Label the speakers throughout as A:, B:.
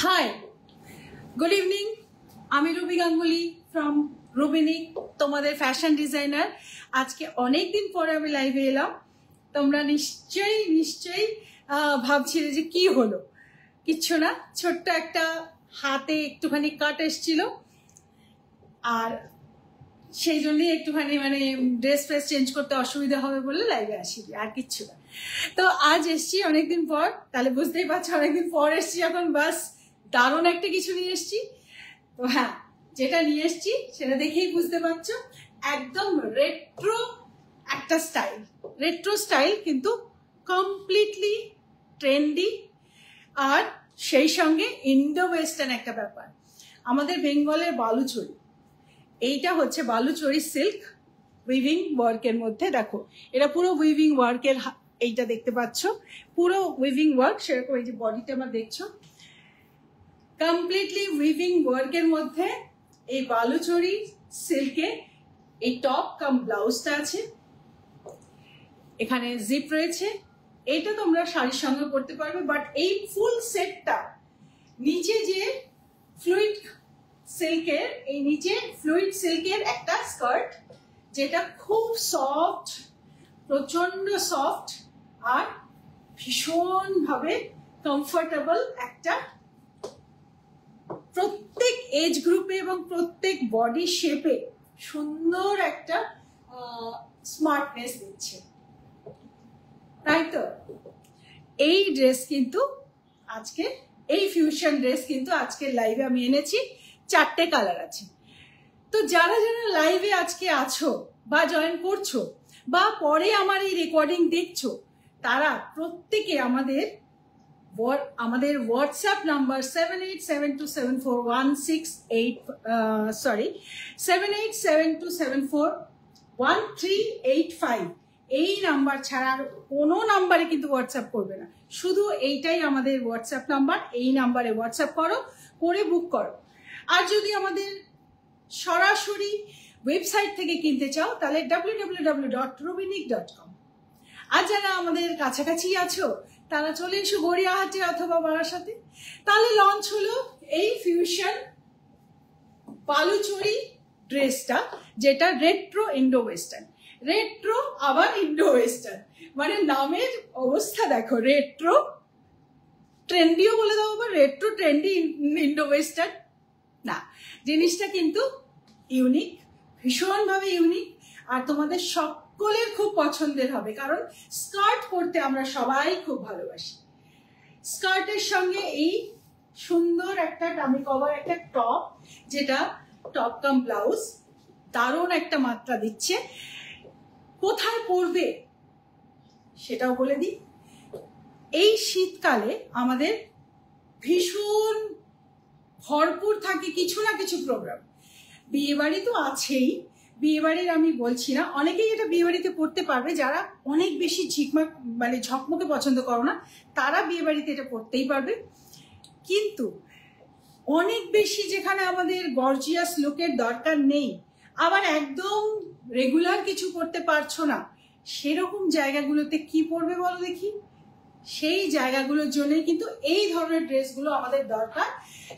A: High, good evening. আমি Ruby Ganguly from Rubinik, তোমাদের fashion designer. আজকে অনেকদিন পরে আমি লাইভে এলাম। তোমরা নিশ্চয়ই ভাবছিলে যে কি হলো। কিচ্ছু না, ছোট্ট একটা হাতে একটুখানি কাট এসছিল, আর সেই জন্যই একটুখানি ড্রেস ফ্রেস চেঞ্জ করতে অসুবিধা হবে বলে লাইভে আসিনি, আর কিচ্ছু না। তো আজ এসছি অনেকদিন পর, তাহলে বুঝতেই পারছো অনেকদিন পর এসছি এখন। বাস দারুণ একটা কিছু নিয়ে এসছি। তো হ্যাঁ, যেটা নিয়ে এসছি সেটা দেখেই বুঝতে পারছো, একদম রেট্রো একটা স্টাইল। রেট্রো স্টাইল কিন্তু কমপ্লিটলি ট্রেন্ডি, আর সেই সঙ্গে ইন্ডো ওয়েস্টার্ন একটা ব্যাপার। আমাদের বেঙ্গলের বালুচরী, এইটা হচ্ছে বালুচরী সিল্ক উইভিং ওয়ার্কের মধ্যে। দেখো এটা পুরো উইভিং ওয়ার্কের, এইটা দেখতে পাচ্ছ পুরো উইভিং ওয়ার্ক। সেরকম এই যে বডিটা আমার দেখছো, কমপ্লিটলি উইভিং ওয়ার্কের মধ্যে এই বালুচরী সিল্কে এই টপ কাম ব্লাউজটা আছে, এখানে জিপ রয়েছে। এইটা তোমরা শাড়ির সঙ্গে পরতে পারবে, বাট এই ফুল সেটটা নিচে যে ফ্লুইড সিল্কের, এই নিচে ফ্লুইড সিল্কের একটা স্কার্ট, যেটা খুব সফট, প্রচন্ড সফট আর ভীষণ ভাবে কমফোর্টেবল একটা, প্রত্যেক এজ গ্রুপে এবং প্রত্যেক বডি শেপে সুন্দর একটা স্মার্টনেস দিচ্ছে, তাই তো? এই ড্রেস কিন্তু আজকে, এই ফিউশন ড্রেস কিন্তু আজকের লাইভে আমি এনেছি। 4টে কালার আছে। তো যারা যারা লাইভে আজকে আছো বা জয়েন করছো বা পরে আমার এই রেকর্ডিং দেখছো, তারা প্রত্যেকে আমাদের হোয়াটসঅ্যাপ নাম্বার 7872741385 এই নাম্বার ছাড়া আর কোনো নাম্বারে কিন্তু হোয়াটসঅ্যাপ করবে না, শুধু এইটাই আমাদের হোয়াটসঅ্যাপ নাম্বার। এই নাম্বারে হোয়াটসঅ্যাপ করো, করে বুক করো। আর যদি আমাদের সরাসরি ওয়েবসাইট থেকে কিনতে চাও তাহলে www.rubinic.com। আর যারা আমাদের কাছাকাছি আছো তারা চলে এসো গড়িয়াহাটে অথবা বারাসাতে। তাহলে লঞ্চ হলো এই ফিউশন বালুচরী ড্রেসটা, যেটা রেট্রো ইন্ডো ওয়েস্টার্ন। রেট্রো আবার ইন্ডো ওয়েস্টার্ন, মানে নামের অবস্থা দেখো। রেট্রো ট্রেন্ডিও বলে দাও, আবার রেট্রো ট্রেন্ডি ইন্ডো ওয়েস্টার্ন না, জিনিসটা কিন্তু ইউনিক, ভীষণভাবে ইউনিক। আর তোমাদের সকলের খুব পছন্দের হবে, কারণ স্কার্ট পরতে আমরা সবাই খুব ভালোবাসি। স্কার্টের সঙ্গে এই সুন্দর একটা টামি কভার একটা টপ, যেটা টপ কাম ব্লাউজ, দারুণ একটা মাত্রা দিচ্ছে। কোথায় পরবে সেটাও বলে দিই। এই শীতকালে আমাদের ভীষণ ভরপুর থাকে কিছু না কিছু প্রোগ্রাম। বিয়ে বাড়ি তো আছেই, বিয়ে বাড়ির আমি বলছি না, অনেকেই এটা বিয়ে বাড়িতে পড়তে পারবে। যারা অনেক বেশি ঝকমকে পছন্দ করো না, তারা বিয়ে বাড়িতে এটা পড়তেই পারবে। কিন্তু অনেক বেশি যেখানে আমাদের গর্জিয়াস লুকের দরকার নেই, আবার একদম রেগুলার কিছু পড়তে পারছো না, সেরকম জায়গাগুলোতে কি পরবে বলো দেখি? সেই জায়গাগুলোর জন্যই কিন্তু এই ধরনের ড্রেসগুলো আমাদের দরকার।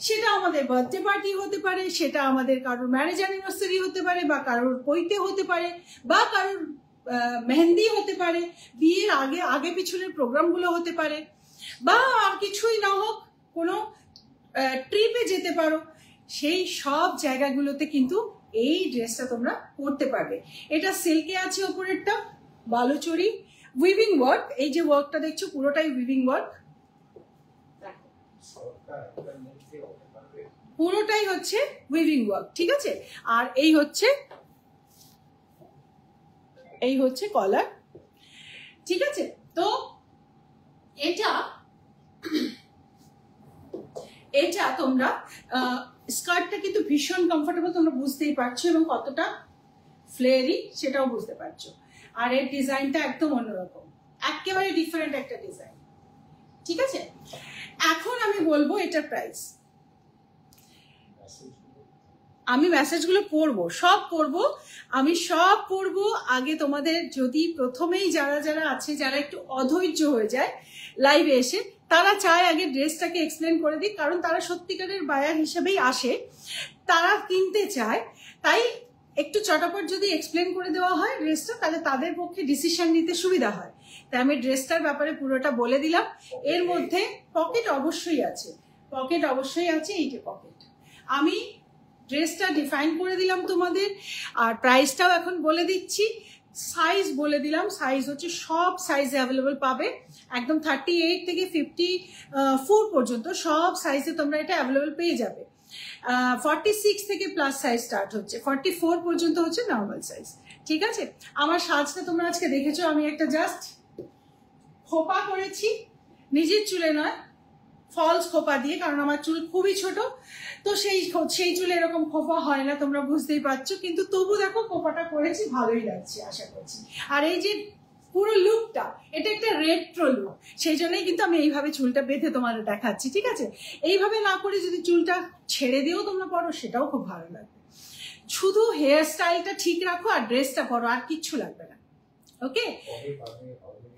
A: সেটা আমাদের বার্থডে পার্টি হতে পারে, সেটা আমাদের কারোর ম্যারেজ অ্যানিভার্সারি হতে পারে, বা কারোর পৈতে হতে পারে, বা কারোর মেহেন্দি হতে পারে, বিয়ের আগে পিছনের প্রোগ্রামগুলো হতে পারে, বা আর কিছুই না হোক কোনো ট্রিপে যেতে পারো। সেই সব জায়গাগুলোতে কিন্তু এই ড্রেসটা তোমরা পরতে পারবে। এটা সিল্কে আছে, ওপরেরটা বালুচরী উইভিং ওয়ার্ক। এই যে ওয়ার্কটা দেখছো পুরোটাই উইভিং ওয়ার্ক, পুরোটাই হচ্ছে উইভিং ওয়ার্ক, ঠিক আছে? আর এই হচ্ছে কলার, ঠিক আছে? তো এটা তোমরা স্কার্টটা কিন্তু ভীষণ কমফোর্টেবল, তোমরা বুঝতেই পারছো, এবং কতটা ফ্লেয়ারি সেটাও বুঝতে পারছো। আর এর ডিজাইনটা একদম অন্যরকম, একেবারে ডিফারেন্ট একটা ডিজাইন, ঠিক আছে? এখন আমি বলবো এটার প্রাইস। আমি মেসেজগুলো পড়বো, সব পড়বো, আমি সব পড়বো। আগে তোমাদের যদি প্রথমেই যারা যারা আছে, যারা একটু অধৈর্য হয়ে যায় লাইভে এসে, তারা চায় আগে ড্রেসটাকে এক্সপ্লেন করে দিই, কারণ তারা সত্যিকারের বায়ার হিসেবেই আসে, তারা কিনতে চায়। তাই একটু চটাপট যদি এক্সপ্লেন করে দেওয়া হয় ড্রেসটা, তাহলে তাদের পক্ষে ডিসিশন নিতে সুবিধা হয়। তাই আমি ড্রেসটার ব্যাপারে পুরোটা বলে দিলাম। এর মধ্যে পকেট অবশ্যই আছে, পকেট অবশ্যই আছে, এইটা পকেট। আমি ড্রেসটা ডিফাইন করে দিলাম তোমাদের, আর প্রাইসটাও এখন বলে দিচ্ছি। সাইজ বলে দিলাম, সাইজ হচ্ছে সব সাইজে অ্যাভেলেবল পাবে, একদম 38 থেকে 54 পর্যন্ত সব সাইজে তোমরা এটা অ্যাভেলেবল পেয়ে যাবে। 46 থেকে প্লাস সাইজ স্টার্ট হচ্ছে, 44 পর্যন্ত হচ্ছে নর্মাল সাইজ। ঠিক আছে, আমার সাজটা তোমরা আজকে দেখেছো, আমি একটা জাস্ট খোপা করেছি, নিজের চুলে নয়, ফলস খোপা দিয়ে, কারণ আমার চুল খুবই ছোট, তো সেই চুলে এরকম খোপা হয় না, তোমরা বুঝতেই পারছো। কিন্তু তবু দেখো খোপাটা করেছি, ভালোই লাগছে আশা করছি। আর এই যে পুরো লুকটা, এটা একটা রেট্রো লুক, সেই জন্যই কিন্তু আমি এইভাবে চুলটা বেঁধে তোমাদের দেখাচ্ছি। ঠিক আছে, এইভাবে না করে যদি চুলটা ছেড়ে দিয়েও তোমরা পরো, সেটাও খুব ভালো লাগবে। শুধু হেয়ার স্টাইলটা ঠিক রাখো আর ড্রেসটা পরো, আর কিচ্ছু লাগবে না। ওকে,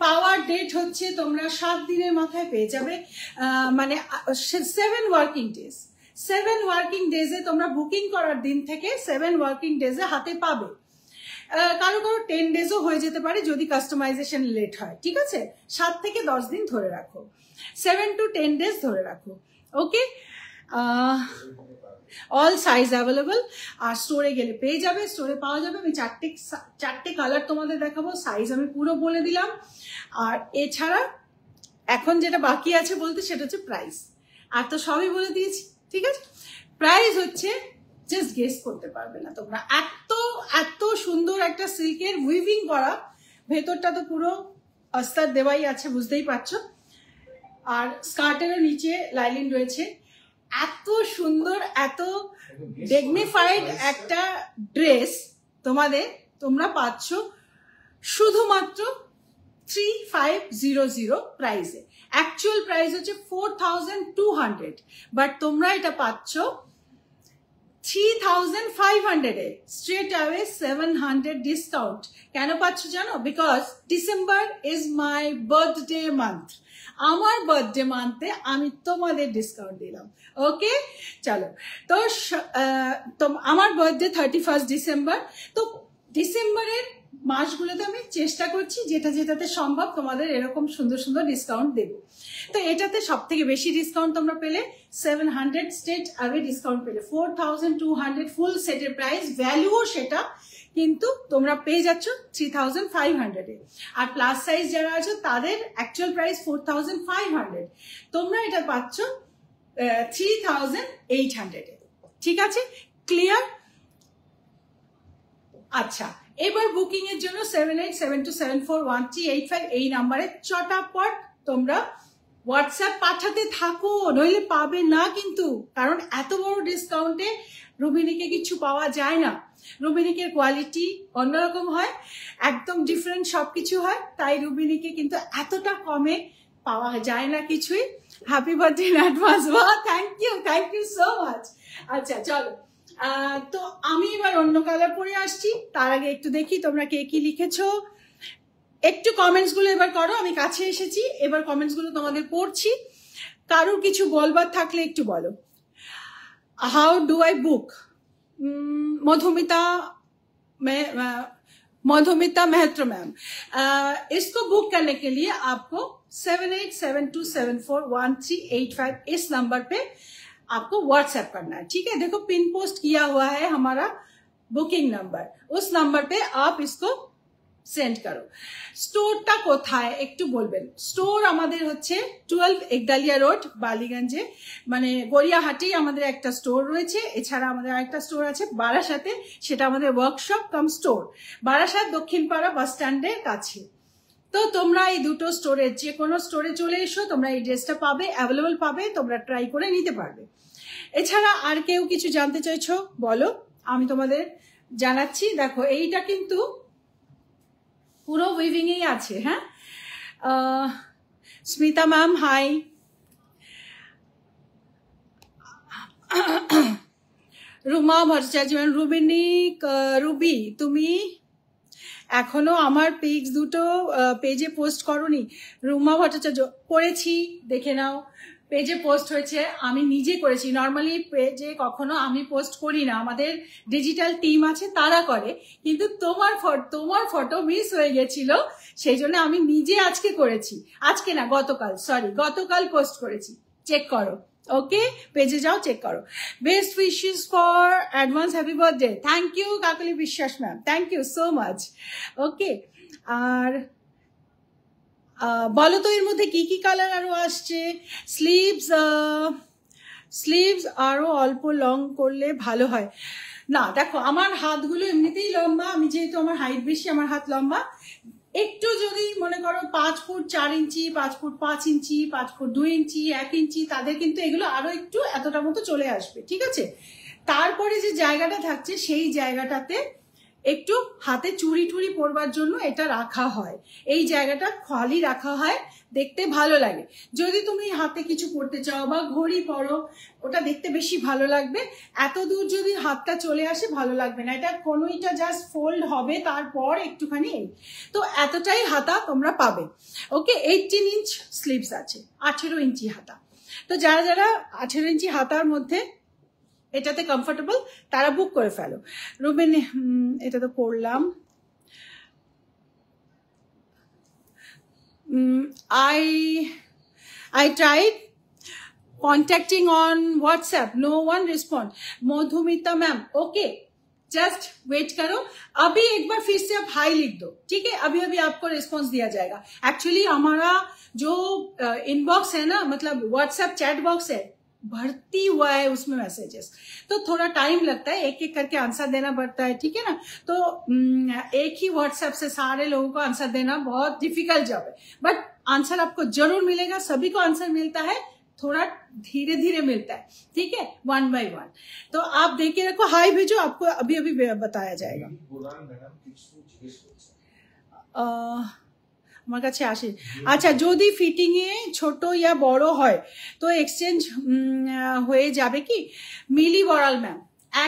A: পাওয়ার ডেট হচ্ছে তোমরা 7 দিনের মাথায় পেয়ে যাবে, মানে 7 ওয়ার্কিং ডেজ। 7 ওয়ার্কিং ডেজে তোমরা বুকিং করার দিন থেকে 7 ওয়ার্কিং ডেজে হাতে পাবে। কারো কারো 10 ডেজও হয়ে যেতে পারে যদি কাস্টমাইজেশন লেট হয়। ঠিক আছে, 7 থেকে 10 দিন ধরে রাখো, 7 to 10 ডেজ ধরে রাখো। ওকে, অল সাইজ অ্যাভেলেবল, আর স্টোরে গেলে পেয়ে যাবে, স্টোরে পাওয়া যাবে। আমি চারটে কালার তোমাদের দেখাবো, সাইজ আমি পুরো বলে দিলাম। আর এছাড়া এখন যেটা বাকি আছে বলতে, সেটা হচ্ছে প্রাইস। আর তো সবই বলে দিয়েছি। ঠিক আছে, প্রাইস হচ্ছে জাস্ট গেস করতে পারবে না তোমরা, এত এত সুন্দর একটা সিল্কের উইভিং করা, ভেতরটা তো পুরো অস্তার দেওয়াই আছে, বুঝতেই পারছো। আর স্কার্টেরও নিচে লাইলিন রয়েছে। এত সুন্দর, এত ডিগনিফাইড একটা ড্রেস তোমরা পাচ্ছ শুধুমাত্র 3500 প্রাইসে। অ্যাকচুয়াল প্রাইস হচ্ছে 4200, বাট তোমরা এটা পাচ্ছ 3500 এ, স্ট্রেট অ্যাওয়ে 700 ডিসকাউন্ট। কেন পাচ্ছ জানো? Because December is my birthday month. আমার বার্থডে মান্থে আমি তোমাদের ডিসকাউন্ট দিলাম। ওকে, চলো, তো আমার বার্থডে 31 ডিসেম্বর। তো ডিসেম্বরের মাসগুলোতে আমি চেষ্টা করছি যেটাতে সম্ভব তোমাদের এরকম সুন্দর সুন্দর ডিসকাউন্ট দেবো। তো এটাতে সব থেকে বেশি ডিসকাউন্ট তোমরা পেলে 700 স্টেট অ্যাওয়ে ডিসকাউন্ট পেলে, 4200 ফুল সেটের প্রাইস, ভ্যালুও সেটা, কিন্তু তোমরা পেয়ে যাচ্ছ 3500 এ। আর প্লাস সাইজ যারা আছে তাদের অ্যাকচুয়াল প্রাইস 4500, তোমরা এটা পাচ্ছ 3800 এ। ঠিক আছে, ক্লিয়ার? আচ্ছা, এবার বুকিং এর জন্য 7872741385 এই নাম্বারে চটাপট তোমরা হোয়াটসঅ্যাপ পাঠাতে থাকো, নইলে পাবে না কিন্তু। কারণ এত বড় ডিসকাউন্টে রুবিনিকে কিছু পাওয়া যায় না। রুবিনিকের কোয়ালিটি অন্যরকম হয়, একদম ডিফারেন্ট সবকিছু হয়, তাই রুবিনিকে কিন্তু এতটা কমে পাওয়া যায় না কিছুই। Happy birthday in advance. বাহ, থ্যাংক ইউ সো মাচ। আচ্ছা চলো, তো আমি এবার অন্য কালার পরে আসছি। তার আগে একটু দেখি তোমরা কে কি লিখেছো, একটু কমেন্টস গুলো এবার করো। আমি কাছে এসেছি, এবার কমেন্টস গুলো তোমাদের পড়ছি। কারোর কিছু বলবার থাকলে একটু বলো। How do I book? Madhumita Maitra ma'am, इसको बुक करने के लिए आपको 7872741385 इस नंबर पे आपको व्हाट्सएप करना है। ठीक है, देखो पिन पोस्ट किया हुआ है हमारा बुकिंग नंबर, उस नंबर पे आप इसको সেন্ড করো। স্টোরটা কোথায় একটু বলবেন? স্টোর আমাদের হচ্ছে 12 একডালিয়া রোড, বালিগঞ্জে, মানে গড়িয়াহাটেই আমাদের একটা স্টোর রয়েছে। এছাড়া আমাদের আরেকটা স্টোর আছে বারাসাতে, সেটা আমাদের ওয়ার্কশপ কাম স্টোর, বারাসাত দক্ষিণপাড়া বাস স্ট্যান্ডের কাছে। তো তোমরা এই দুটো স্টোরের যে কোনো স্টোরে চলে এসো, তোমরা এই ড্রেসটা পাবে, অ্যাভেলেবল পাবে, তোমরা ট্রাই করে নিতে পারবে। এছাড়া আর কেউ কিছু জানতে চাইছো বলো, আমি তোমাদের জানাচ্ছি। দেখো এইটা কিন্তু পুরো উইভিং এই আছে। হ্যাঁ, Smita ma'am hi, Ruma Bhattacharya, Ruby তুমি এখনো আমার পিক্স দুটো পেজে পোস্ট করনি? রুমা ভট্টাচার্য, করেছি, দেখে নাও, পেজে পোস্ট হয়েছে, আমি নিজে করেছি। নর্মালি পেজে কখনো আমি পোস্ট করি না, আমাদের ডিজিটাল টিম আছে তারা করে, কিন্তু তোমার ফটো মিস হয়ে গেছিল, সেই জন্য আমি নিজে আজকে করেছি। আজকে না, গতকাল পোস্ট করেছি, চেক করো। ওকে, পেজে যাও, চেক করো। Best wishes for advance happy birthday. Thank you Kakali Biswas ma'am, thank you so much. Okay, আর বলো তো এর মধ্যে কি কি কালার আরো আসছে? স্লিভস আরো অল্প লং করলে ভালো হয় না? দেখো, আমার হাতগুলো এমনিতেই লম্বা, আমি যেহেতু আমার হাইট বেশি, আমার হাত লম্বা। একটু যদি মনে করো 5 ফুট 4 ইঞ্চি, 5 ফুট 5 ইঞ্চি, 5 ফুট 2 ইঞ্চি, 1 ইঞ্চি, তাদের কিন্তু এগুলো আরো একটু এতটা মতো চলে আসবে, ঠিক আছে? তারপরে যে জায়গাটা থাকছে সেই জায়গাটাতে একটু হাতে চুড়ি টুড়ি পরবার জন্য এটা রাখা হয়, এই জায়গাটা খালি রাখা হয়, দেখতে ভালো লাগে। যদি তুমি হাতে কিছু পরতে চাও বা ঘড়ি পরো, ওটা দেখতে বেশি ভালো লাগবে। এত দূর যদি হাতটা চলে আসে ভালো লাগবে না, এটা কোনোইটা জাস্ট ফোল্ড হবে, তারপর একটুখানি তো এতটাই হাতা তোমরা পাবে। ওকে, 18 ইঞ্চ স্লিভস আছে, 18 ইঞ্চি হাতা। তো যারা যারা 18 ইঞ্চি হাতার মধ্যে এটাতে কমফোর্টেবল তারা বুক করে ফেলো। রুবিন, এটা তো পড়লাম। I tried contacting on WhatsApp, no one respond. Madhumita ma'am, okay, just wait करो, अभी एक बार फिर से आप हाई लिख दो, ठीक है? अभी अभी आपको रिस्पॉन्स दिया जाएगा। एक्चुअली हमारा जो इनबॉक्स है ना, मतलब व्हाट्सएप चैट बॉक्स है, भर्ती हुआ है उसमें मैसेजेस, तो थोड़ा टाइम लगता है, एक एक करके आंसर देना पड़ता है, ठीक है ना? तो एक ही व्हाट्सएप से सारे लोगों को आंसर देना बहुत डिफिकल्ट जॉब है, बट आंसर आपको जरूर मिलेगा, सभी को आंसर मिलता है, थोड़ा धीरे धीरे मिलता है, ठीक है, 1 by 1। तो आप देख के रखो, हाई भेजो, आपको अभी अभी बताया जाएगा। আমার কাছে আসে। আচ্ছা, যদি ফিটিং এ ছোট ইয়া বড় হয় তো এক্সচেঞ্জ হয়ে যাবে কি? মিলি বড়াল ম্যাম,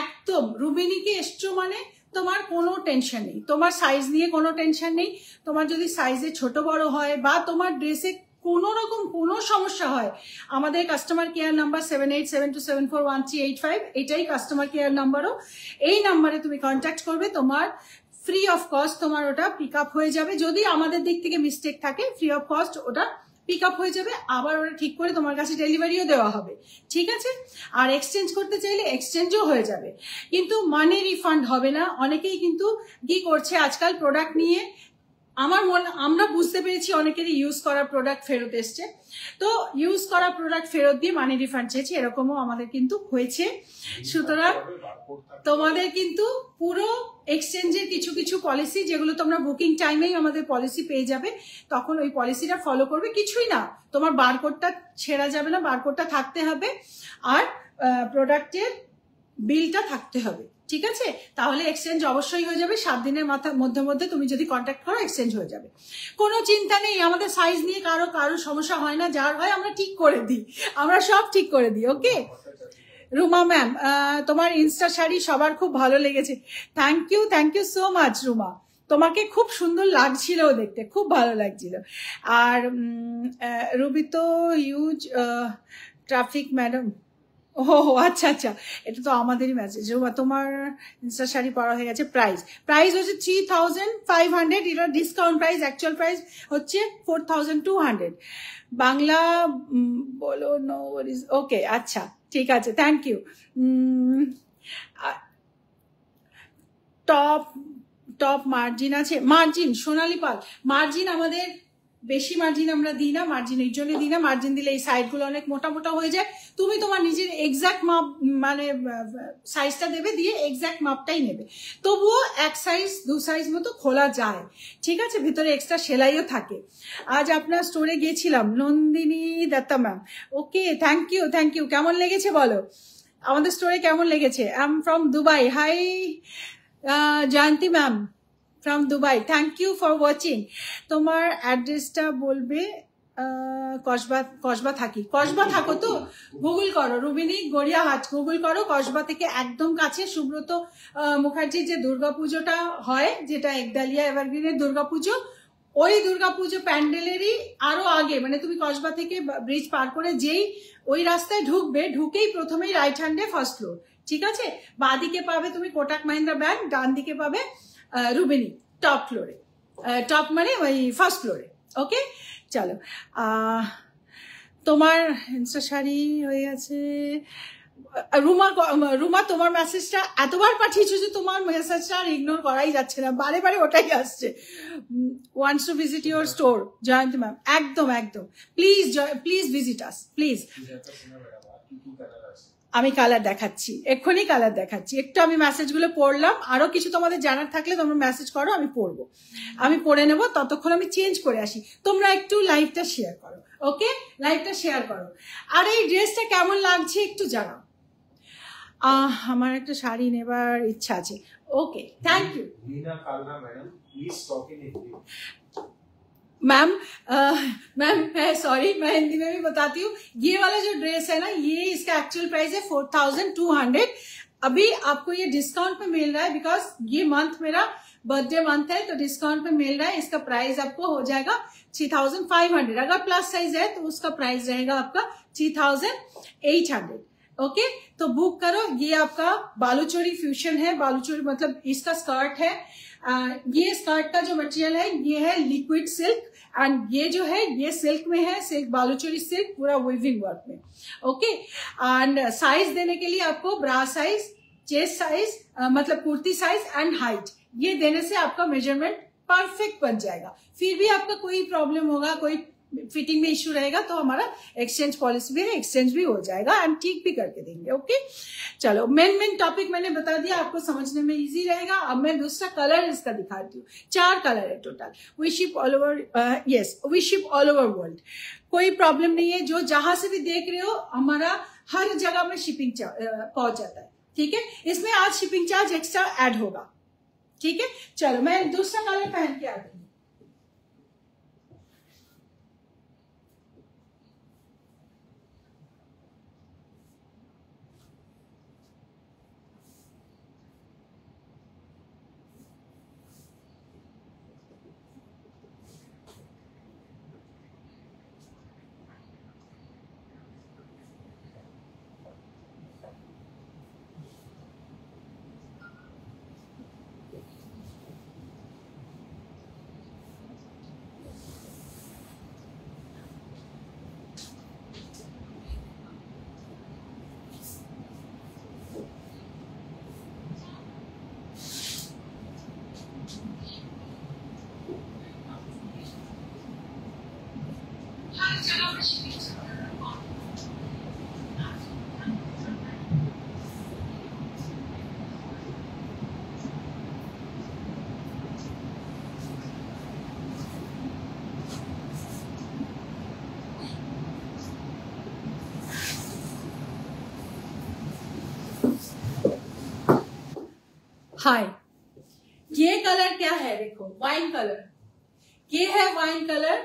A: একদম রুবিনীকে এসছো মানে তোমার কোনো টেনশন নেই, তোমার সাইজ নিয়ে কোনো টেনশন নেই। তোমার যদি সাইজে ছোট বড় হয় বা তোমার ড্রেসে কোনো রকম কোনো সমস্যা হয়, আমাদের কাস্টমার কেয়ার নাম্বার 7872741385, এটাই কাস্টমার কেয়ার নাম্বারও। এই নাম্বারে তুমি কন্ট্যাক্ট করবে, তোমার ফ্রি অফ কস্ট তোমার ওটা পিক আপ হয়ে যাবে। যদি আমাদের দিক থেকে মিস্টেক থাকে, ফ্রি অফ কস্ট ওটা পিক আপ হয়ে যাবে, আবার ওটা ঠিক করে তোমার কাছে ডেলিভারিও দেওয়া হবে, ঠিক আছে? আর এক্সচেঞ্জ করতে চাইলে এক্সচেঞ্জও হয়ে যাবে, কিন্তু মানি রিফান্ড হবে না। অনেকেই কিন্তু কি করছে আজকাল প্রোডাক্ট নিয়ে, আমরা বুঝতে পেরেছি অনেকেরই ইউজ করা প্রোডাক্ট ফেরত এসছে, তো ইউজ করা প্রোডাক্ট ফেরত দিয়ে মানি রিফান্ড চেয়েছে, এরকমও আমাদের কিন্তু হয়েছে। সুতরাং তোমাদের কিন্তু পুরো এক্সচেঞ্জের কিছু কিছু পলিসি, যেগুলো তোমরা বুকিং টাইমেই আমাদের পলিসি পেয়ে যাবে, তখন ওই পলিসিটা ফলো করবে। কিছুই না, তোমার বারকোডটা ছেঁড়া যাবে না, বারকোডটা থাকতে হবে, আর প্রোডাক্টের বিলটা থাকতে হবে, ঠিক আছে? তাহলে এক্সচেঞ্জ অবশ্যই হয়ে যাবে। 7 দিনের মধ্যে তুমি যদি কন্ট্যাক্ট করো এক্সচেঞ্জ হয়ে যাবে, কোনো চিন্তা নেই। আমাদের সাইজ নিয়ে কারো সমস্যা হয় না, যার হয় আমরা ঠিক করে দিই, আমরা সব ঠিক করে দিই। ওকে, রুমা ম্যাম, তোমার ইনস্টা শাড়ি সবার খুব ভালো লেগেছে। Thank you so much Ruma, তোমাকে খুব সুন্দর লাগছিল দেখতে, খুব ভালো লাগছিল। আর রুবি তো ইউজ ট্রাফিক ম্যাডাম, ও আচ্ছা আচ্ছা, এটা তো আমাদেরই মেসেজ। তোমার ইনস্টা শাড়ি পরা হয়ে গেছে। প্রাইস হচ্ছে 3500, এটা ডিসকাউন্ট প্রাইস, অ্যাকচুয়াল প্রাইস হচ্ছে 4200। বাংলা বলো, নো ওয়ারিজ, ওকে, আচ্ছা ঠিক আছে, থ্যাংক ইউ। টপ মার্জিন আছে, মার্জিন সোনালী পাল, মার্জিন আমাদের বেশি মার্জিন আমরা দিই না, মার্জিন এই জন্য দিই না, মার্জিন দিলে এই সাইডগুলো অনেক মোটা মোটা হয়ে যায়। তুমি তোমার নিজের এক্সাক্ট মাপ, মানে সাইজটা দেবে, দিয়ে এক্সাক্ট মাপটাই নেবে, তবুও 1 সাইজ 2 সাইজ মতো খোলা যায়, ঠিক আছে? ভিতরে এক্সট্রা সেলাইও থাকে। আজ আপনার স্টোরে গিয়েছিলাম, Nandini Dutta ma'am, okay, thank you. কেমন লেগেছে বলো, আমাদের স্টোরে কেমন লেগেছে? I am from Dubai, hi Jayanti ma'am from Dubai, thank you for watching. তোমার অ্যাড্রেসটা বলবে, কসবা থাকো তো গুগল করো, রুবিনী গড়িয়াহাট গুগল করো, কসবা থেকে একদম কাছে সুব্রত মুখার্জির যে দুর্গাপুজোটা হয়, যেটা একডালিয়া এভারগ্রিনের দুর্গাপুজো, ওই দুর্গাপুজো প্যান্ডেলেরই আরো আগে, মানে তুমি কসবা থেকে ব্রিজ পার করে যেই ওই রাস্তায় ঢুকবে, ঢুকেই প্রথমেই রাইট হ্যান্ডে ফার্স্ট ফ্লোর, ঠিক আছে? বাঁদিকে পাবে তুমি কোটাক মাহিন্দ্রা ব্যাংক, ডান দিকে পাবে রুবিনী টপ ফ্লোরে, টপ মানে ওই ফার্স্ট ফ্লোরে। ওকে, চলো। তোমার ইনস্টা শাড়ি হয়ে গেছে। রুমা তোমার মেসেজটা এতবার পাঠিয়েছো যে তোমার মেসেজটা আর ইগনোর করাই যাচ্ছে না, বারে বারে ওটাই আসছে। Wants to visit your store, Jayanti ma'am, একদম একদম, প্লিজ ভিজিট আস প্লিজ। আমি কালার দেখাচ্ছি, এক্ষুনি কালার দেখাচ্ছি। একটু আমি মেসেজগুলো পড়লাম, আরো কিছু তোমাদের জানার থাকলে তোমরা মেসেজ করো, আমি পড়বো, আমি পড়ে নেবো, ততক্ষণ আমি চেঞ্জ করে আসি। তোমরা একটু লাইভটা শেয়ার করো, ওকে? লাইভটা শেয়ার করো। আর এই ড্রেসটা কেমন লাগছে একটু জানাও। আমার একটা শাড়ি নেবার ইচ্ছা আছে। Okay, thank you madam, please talk in Hindi. Ma'am sorry, मैं हिंदी में भी बताती हूँ। ये वाला जो ड्रेस है ना, ये इसका एक्चुअल प्राइस है 4200। अभी आपको ये डिस्काउंट पे मिल रहा है, बिकॉज ये मंथ मेरा बर्थडे मंथ है, तो डिस्काउंट पे मिल रहा है। इसका प्राइस आपको हो जाएगा 3500। अगर प्लस साइज है तो उसका प्राइस रहेगा आपका 3800। ओके, तो बुक करो। ये आपका बालूचोरी फ्यूजन है, बालूचोरी मतलब इसका स्कर्ट है। ये स्कर्ट का जो मटेरियल है ये है लिक्विड सिल्क, एंड ये जो है ये सिल्क में है, सिल्क बालूचोरी सिल्क, पूरा वीविंग वर्क में। ओके, एंड साइज देने के लिए आपको ब्रा साइज, चेस्ट साइज मतलब कुर्ती साइज एंड हाइट, ये देने से आपका मेजरमेंट परफेक्ट बन जाएगा। फिर भी आपका कोई प्रॉब्लम होगा, कोई फिटिंग में इश्यू रहेगा, तो हमारा एक्सचेंज पॉलिसी भी है, एक्सचेंज भी हो जाएगा, एंड ठीक भी करके देंगे। ओके, चलो, मेन टॉपिक मैंने बता दिया, आपको समझने में इजी रहेगा। अब मैं दूसरा कलर इसका दिखाती हूँ। 4 कलर है total. We ship all over, yes, we ship all over world. कोई प्रॉब्लम नहीं है, जो जहां से भी देख रहे हो हमारा हर जगह में शिपिंग पहुंच जाता है, ठीक है? इसमें आज शिपिंग चार्ज एक्स्ट्रा ऐड होगा, ठीक है? चलो, मैं दूसरा कलर पहन के आती हूँ। हाय, ये कलर क्या है? देखो, वाइन कलर, ये है वाइन कलर।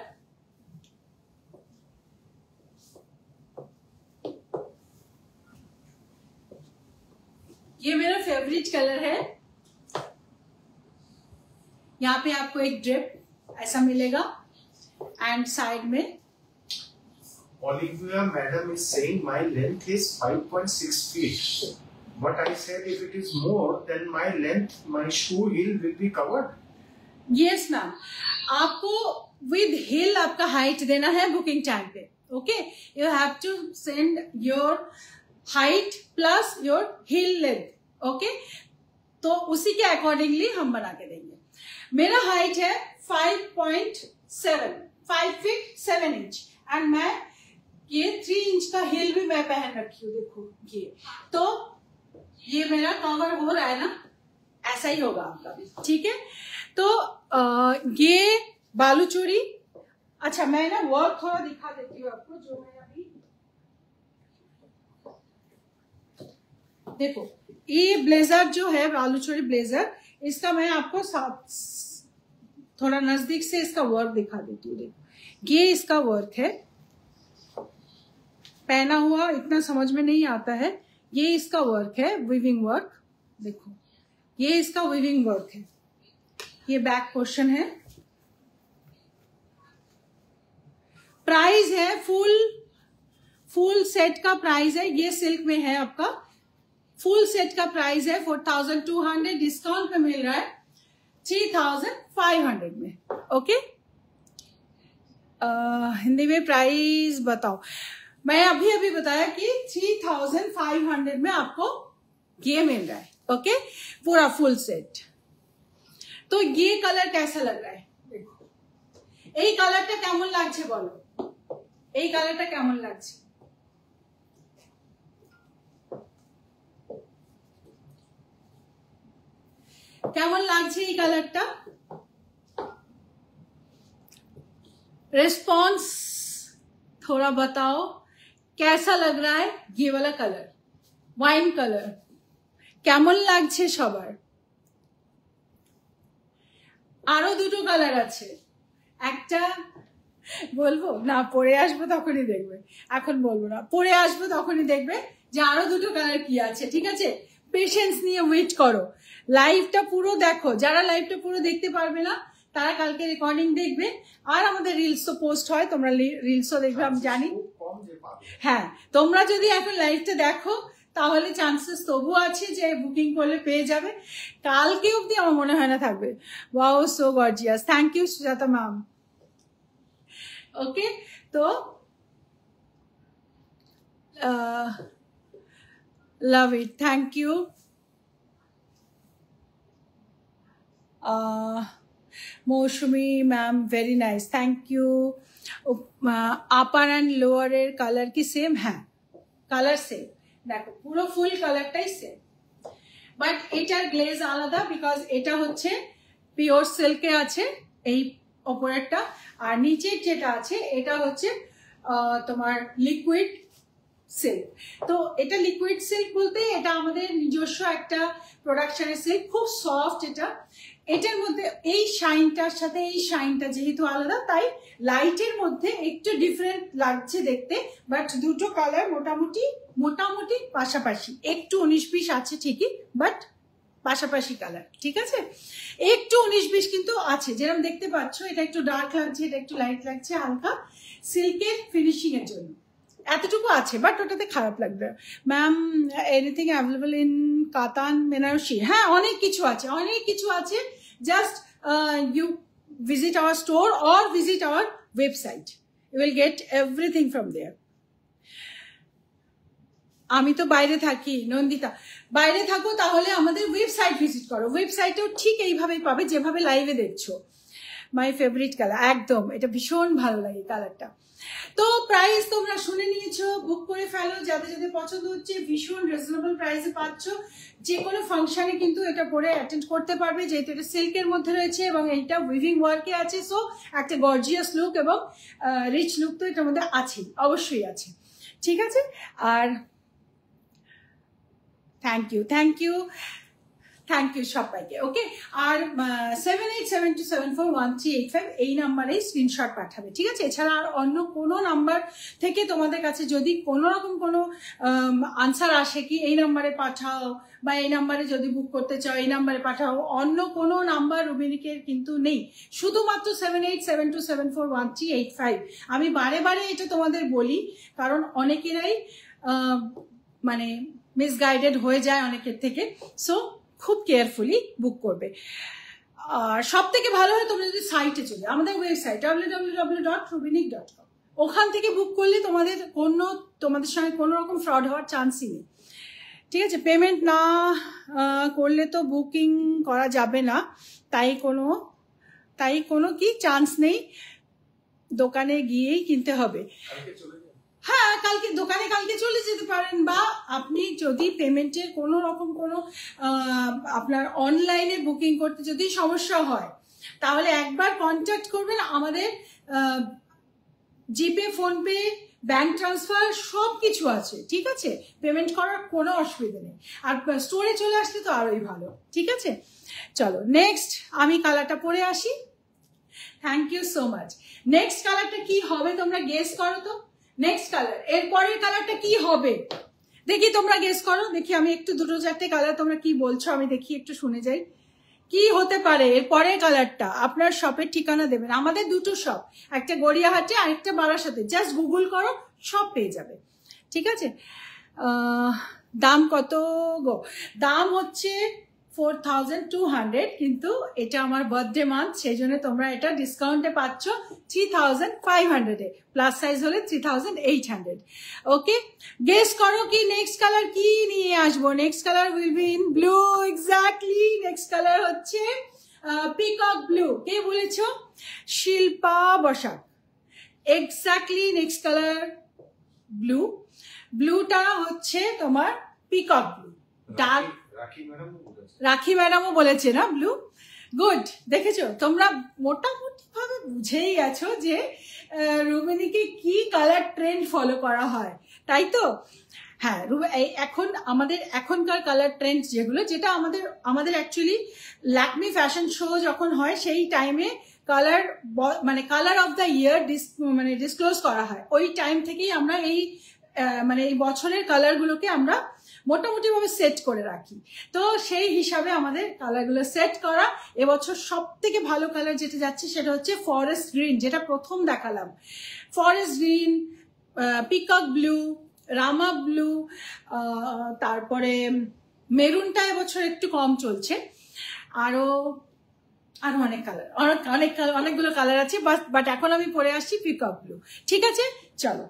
A: ये मेरा फेवरेट कलर है। यहाँ पे आपको एक ड्रिप ऐसा मिलेगा, एंड साइड में
B: Olivia madam is saying my length is 5.6 feet. But I said if it is more, then my length, my shoe heel will be covered.
A: Yes ma'am, आपको with heel आपका height देना है booking time पे। Okay, you have to send your height plus your heel length. Okay, तो उसी के accordingly हम बना के देंगे। मेरा हाइट है 5 फीट 7 इंच, एंड मैं ये 3 इंच का हिल भी मैं पहन रखी हूँ। देखो, तो ये मेरा कवर हो रहा है ना, ऐसा ही होगा आपका भी, ठीक है? तो ये बालूचोरी। अच्छा, मैं ना वर्क थोड़ा दिखा देती हूँ आपको, जो मैं अभी देखो, ये ब्लेजर जो है बालूचोरी ब्लेजर, इसका मैं आपको थोड़ा नजदीक से इसका वर्क दिखा देती हूँ। देखो, ये इसका वर्क है, पहना हुआ इतना समझ में नहीं आता है, ये इसका वर्क है, वीविंग वर्क। देखो ये इसका वीविंग वर्क है, ये बैक पोर्शन है। प्राइस है फुल सेट का प्राइस है, ये सिल्क में है आपका, फुल सेट का प्राइस है 4200, डिस्काउंट पे मिल रहा है 3500 में। ओके, हिंदी में प्राइस बताओ। मैं अभी बताया कि 3500 में आपको ये मिल रहा है। ओके, पूरा फुल सेट। तो ये कलर कैसा लग रहा है देखो, এই কালারটা কেমন লাগছে বলো, এই কালারটা কেমন লাগছে? কেমন লাগছে এই কালারটা? रिस्पॉन्स थोड़ा बताओ, कैसा लग रहा है ये वाला कलर, वाइन कलर কেমন লাগছে সবার? আরো দুটো কালার আছে, একটা বলবো না, পরে আসবো তখনই দেখবে, এখন বলবো না, পরে আসবো তখনই দেখবে যে আরো দুটো কালার কি আছে। ঠিক আছে, পেশেন্স নিয়ে ওয়েট করো, লাইভটা পুরো দেখো। যারা লাইভটা পুরো দেখতে পারবে না তারা কালকে রেকর্ডিং দেখবে, আর আমাদের রিলসও পোস্ট হয়, তোমরা রিলসও দেখবে আমি জানি। হ্যাঁ, তোমরা যদি এখন লাইভটা দেখো তাহলে চান্সেস তবু আছে যে বুকিং করলে পেয়ে যাবে, কালকে অবধি আমার মনে হয় না থাকবে। Wow, so gorgeous, thank you Sujata ma'am. Okay, তো love it, thank you. Mousumi ma'am very nice, thank you. Upper and লোয়ারের কালার কি সেম? হ্যাঁ, কালার সেম, দেখো পুরো ফুল কালারটাই সেম, বাট এটার গ্লেজ আলাদা, বিকজ এটা হচ্ছে পিওর সিল্কে আছে এই ওপরেরটা, আর নিচের যেটা আছে এটা হচ্ছে তোমার লিকুইড সিল্ক। তো এটা লিকুইড সিল্ক বলতে এটা আমাদের নিজস্ব একটা প্রোডাকশনের সিল্ক, খুব সফট এটা। এটার মধ্যে এই শাইনটার সাথে এই শাইনটা যেহেতু আলাদা, তাই লাইটের মধ্যে একটু ডিফারেন্ট লাগছে দেখতে, বাট দুটো কালার মোটামুটি পাশাপাশি, একটু 19-20 আছে ঠিকই, বাট পাশাপাশি কালার। ঠিক আছে, একটু 19-20 কিন্তু আছে, যেরকম দেখতে পাচ্ছ এটা একটু ডার্ক লাগছে, এটা একটু লাইট লাগছে, হালকা সিল্কের ফিনিশিং এর জন্য এতটুকু আছে, বাট ওটাতে খারাপ লাগবে। ম্যাম এনিথিং অ্যাভেলেবল ইন কাতান বেনারসি? হ্যাঁ, অনেক কিছু আছে, just you visit our store or visit our website, you will get everything from there. আমি তো বাইরে থাকি, নন্দিতা বাইরে থাকো তাহলে আমাদের ওয়েবসাইট ভিজিট করো, ওয়েবসাইটেও ঠিক এইভাবেই পাবে যেভাবে লাইভে দেখছো। মাই ফেভারিট কালার, একদম এটা ভীষণ ভালো লাগে কালারটা। তো প্রাইস তোমরা শুনে নিয়েছো, বুক করে ফেলো, যাদের যাদের পছন্দ হচ্ছে, ভীষণ রিজনেবল প্রাইসে পাচ্ছ। যে কোনো ফাংশনে কিন্তু এটা পরে অ্যাটেন্ড করতে পারবে, যেহেতু এটা সিল্কের মধ্যে রয়েছে এবং এইটা উইভিং ওয়ার্কে আছে, সো একটা গর্জিয়াস লুক এবং রিচ লুক তো এটার মধ্যে আছে, অবশ্যই আছে। ঠিক আছে, আর থ্যাংক ইউ সবাইকে। ওকে, আর 7872741385 এই নাম্বারে স্ক্রিনশট পাঠাবে। ঠিক আছে, এছাড়া আর অন্য কোনো নাম্বার থেকে তোমাদের কাছে যদি কোনো রকম কোনো আনসার আসে কি এই নাম্বারে পাঠাও, বা এই নাম্বারে যদি বুক করতে চাও এই নাম্বারে পাঠাও, অন্য কোনো নাম্বার রুবিনিকের কিন্তু নেই, শুধুমাত্র 7872741385। আমি বারে বারে এটা তোমাদের বলি, কারণ অনেকেরাই মানে মিসগাইডেড হয়ে যায় অনেকের থেকে, সো খুব কেয়ারফুলি বুক করবে। আর সব থেকে ভালো হয় তোমরা যদি সাইটে চলে, আমাদের ওয়েবসাইট www.rubinik.com, ওখান থেকে বুক করলে তোমাদের সঙ্গে কোনো রকম ফ্রড হওয়ার চান্সই নেই। ঠিক আছে, পেমেন্ট না করলে তো বুকিং করা যাবে না, তাই কোনো কি চান্স নেই, দোকানে গিয়েই কিনতে হবে। হ্যাঁ, দোকানে কালকে চলে যেতে পারেন, বা আপনি যদি পেমেন্টের কোনো রকম কোনো আপনার অনলাইনে বুকিং করতে যদি সমস্যা হয়, তাহলে একবার কন্ট্যাক্ট করবেন আমাদের, জিপে, ফোনপে, ব্যাংক ট্রান্সফার সব কিছু আছে। ঠিক আছে, পেমেন্ট করার কোনো অসুবিধা নেই, আর স্টোরে চলে আসলে তো আরোই ভালো। ঠিক আছে, চলো নেক্সট আমি কালারটা পরে আসি। Thank you so much. Next কালারটা কি হবে তোমরা গেস করো তো। নেক্সট কালার, এর পরের কালারটা কি হবে দেখি, তোমরা গেস করো দেখি। আমি একটু দুটো চারটে কালার তোমরা কি বলছো আমি দেখি, একটু শুনে যাই কি হতে পারে এর পরের কালারটা। আপনার শপের ঠিকানা দেবেন, আমাদের দুটো শপ, একটা গড়িয়াহাটে আরেকটা বারাসাতে, জাস্ট গুগল করো সব পেয়ে যাবে, ঠিক আছে। দাম কত গো? দাম হচ্ছে 4200, কিন্তু এটা আমার বার্থডে মান্থ, সেই জন্য তোমরা এটা ডিসকাউন্টে পাচ্ছ 3500 এ, প্লাস সাইজ হলে 3800। ওকে, গেস করো কি নেক্সট কালার কি নিয়ে আসবো। Next colour will be in blue, exactly. Next colour হচ্ছে পিকক ব্লু। কে বলেছো? Shilpa Basak. Exactly next colour blue. ব্লুটা হচ্ছে তোমার পিকক ব্লু, ডার্ক। রাখি ম্যাডামও বলেছে না ব্লু। গুড, দেখেছো তোমরা মোটামুটি ভাবে বুঝেই গেছো যে রুবিনীকে কি কালার ট্রেন্ড ফলো করা হয়, তাই তো? হ্যাঁ, এখন আমাদের এখনকার কালার ট্রেন্ড যেগুলো, যেটা আমাদের অ্যাকচুয়ালি ল্যাকমি ফ্যাশন শো যখন হয় সেই টাইমে কালার মানে কালার অফ দ্য ইয়ার মানে ডিসক্লোজ করা হয়, ওই টাইম থেকেই আমরা এই মানে এই বছরের কালারগুলোকে আমরা মোটামুটি ভাবে সেট করে রাখি। তো সেই হিসাবে আমাদের কালারগুলো সেট করা। এবছর সব থেকে ভালো কালার যেটা যাচ্ছে সেটা হচ্ছে ফরেস্ট গ্রিন, যেটা প্রথম দেখালাম। ফরেস্ট গ্রিন, পিকক ব্লু, রামা ব্লু, তারপরে মেরুনটা এবছর একটু কম চলছে, আরো অনেক কালার, অনেকগুলো কালার আছে, বাট এখন আমি পরে আসছি পিকক ব্লু। ঠিক আছে, চলো।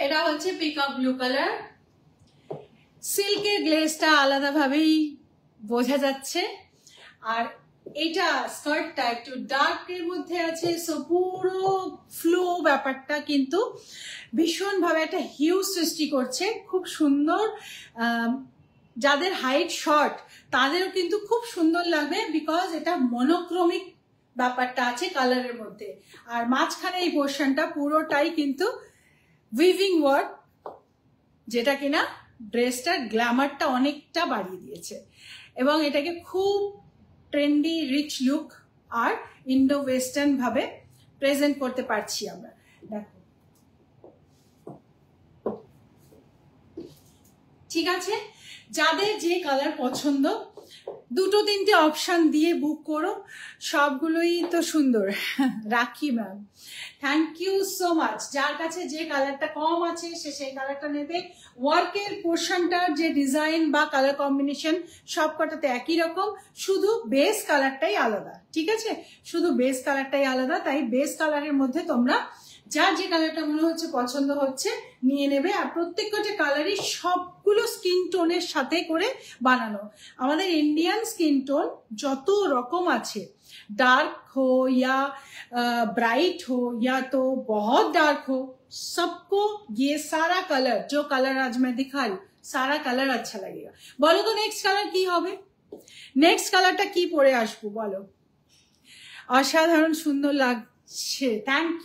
A: এটা হচ্ছে পিকক ব্লু কালার। সিল্কের গ্লেজটা আলাদাভাবেই বোঝা যাচ্ছে, আর এটা স্কার্টটা একটু ডার্কের মধ্যে আছে, সো পুরো ফ্লো ব্যাপারটা কিন্তু ভীষণভাবে একটা হিউ সৃষ্টি করছে, খুব সুন্দর। যাদের হাইট শর্ট তাদেরও কিন্তু খুব সুন্দর লাগবে, বিকজ এটা মনোক্রমিক ব্যাপারটা আছে কালারের মধ্যে। আর মাঝখানে এই পোর্শনটা পুরোটাই কিন্তু উইভিং ওয়ার্ক, যেটা কিনা ড্রেসটার গ্ল্যামারটা অনেকটা বাড়িয়ে দিয়েছে, এবং এটাকে খুব ট্রেন্ডি, রিচ লুক আর ইন্ডো ওয়েস্টার্ন ভাবে প্রেজেন্ট করতে পারছি আমরা। দেখো, ঠিক আছে, যাদের যে কালার পছন্দ দুটো তিনটে অপশন দিয়ে বুক করো, সবগুলোই তো সুন্দর। Rakhi ma'am, thank you so much. যার কাছে যে কালারটা কম আছে সে সেই কালারটা নেবে। ওয়ার্কের পোর্শনটার যে ডিজাইন বা কালার কম্বিনেশন সব কটাতে একই রকম, শুধু বেস কালারটাই আলাদা, ঠিক আছে? শুধু বেস কালারটাই আলাদা, তাই বেস কালারের মধ্যে তোমরা যার যে কালারটা মনে হচ্ছে পছন্দ হচ্ছে নিয়ে নেবে। আর প্রত্যেকটা কালারই সবগুলো স্কিন টোনের সাথে করে বানানো। আমাদের ইন্ডিয়ান স্কিন টোন যত রকম আছে, डार्क हो या ब्राइट हो या तो बहुत डार्क हो, सबको ये सारा कलर, जो कलर आज मैं दिखा रही हूँ, सारा कलर अच्छा लगेगा। बोलो तो नेक्स्ट कलर की होबे? नेक्स्ट कलरটা কি পরে আসবো বলো? অসাধারণ সুন্দর লাগছে, thank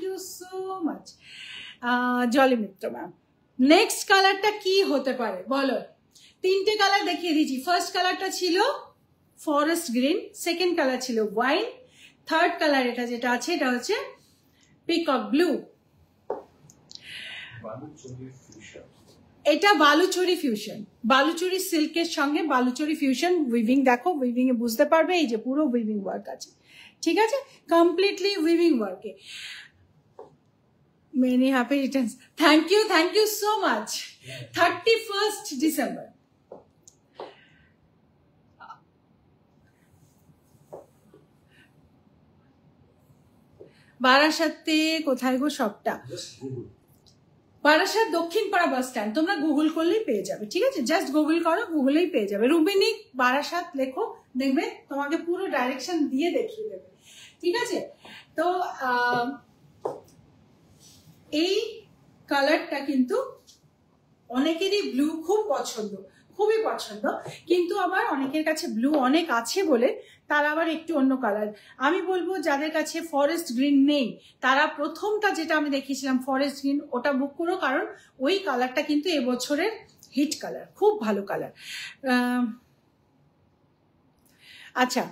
A: you so much. Jolly Mitra ma'am, next কালারটা কি হতে পারে বলো? তিনটে কালার দেখিয়ে দিচ্ছি। ফার্স্ট কালারটা ছিল ফরেস্ট গ্রিন, সেকেন্ড কালার ছিল ওয়াইন, থার্ড কালার এটা যেটা আছে এটা হচ্ছে পিকক ব্লু। এটা বালুচরি ফিউশন, বালুচরি সিল্কের সঙ্গে বালুচরি ফিউশন উইভিং। দেখো উইভিং এ বুঝতে পারবে, এই যে পুরো উইভিং ওয়ার্ক আছে, ঠিক আছে, কমপ্লিটলি উইভিং ওয়ার্কে। Many happy returns, thank you so much. 31st December. বারাসাতে কোথায় গো সবটা? বারাসাত দক্ষিণপাড়া বাস স্ট্যান্ড, তোমরা গুগল করলেই পেয়ে যাবে, ঠিক আছে, জাস্ট গুগল করো, গুগলেই পেয়ে যাবে। রুবিনিক বারাসাত লেখো, দেখবে তোমাকে পুরো ডাইরেকশন দিয়ে দেখিয়ে দেবে, ঠিক আছে। তো এই কালারটা কিন্তু অনেকেরই ব্লু খুব পছন্দ, খুবই পছন্দ, কিন্তু আবার অনেকের কাছে ব্লু অনেক আছে বলে তারা আবার একটু অন্য কালার। আমি বলবো যাদের কাছে ফরেস্ট গ্রিন নেই তারা প্রথমটা যেটা আমি দেখিয়েছিলাম ফরেস্ট গ্রিন ওটা বুক করো, কারণ ওই কালারটা কিন্তু এবছরের হিট কালার, খুব ভালো কালার। আচ্ছা,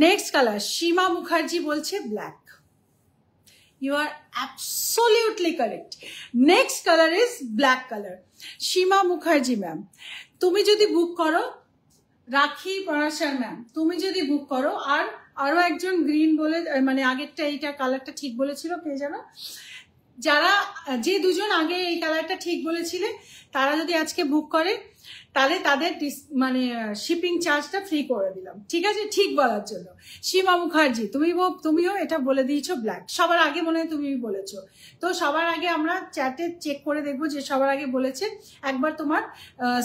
A: নেক্সট কালার সীমা মুখার্জি বলছে black. You are absolutely correct. Next color is black color. Shima Mukherjee ma'am, তুমি যদি বুক করো, রাখি পরাশর ম্যাম তুমি যদি বুক করো, আর আরো একজন গ্রিন বলে, মানে আগেরটা এইটা কালারটা ঠিক বলেছিল কে জানো, যারা যে দুজন আগে এই কালারটা ঠিক বলেছিলে তারা যদি আজকে বুক করে তাহলে তাদের মানে শিপিং চার্জটা ফ্রি করে দিলাম, ঠিক আছে, ঠিক বলার জন্য। সীমা মুখার্জি তুমিও এটা বলে দিয়েছো ব্ল্যাক, সবার আগে মনে হয় তুমি বলেছো। তো সবার আগে আমরা চ্যাটে চেক করে দেখবো যে সবার আগে বলেছে, একবার তোমার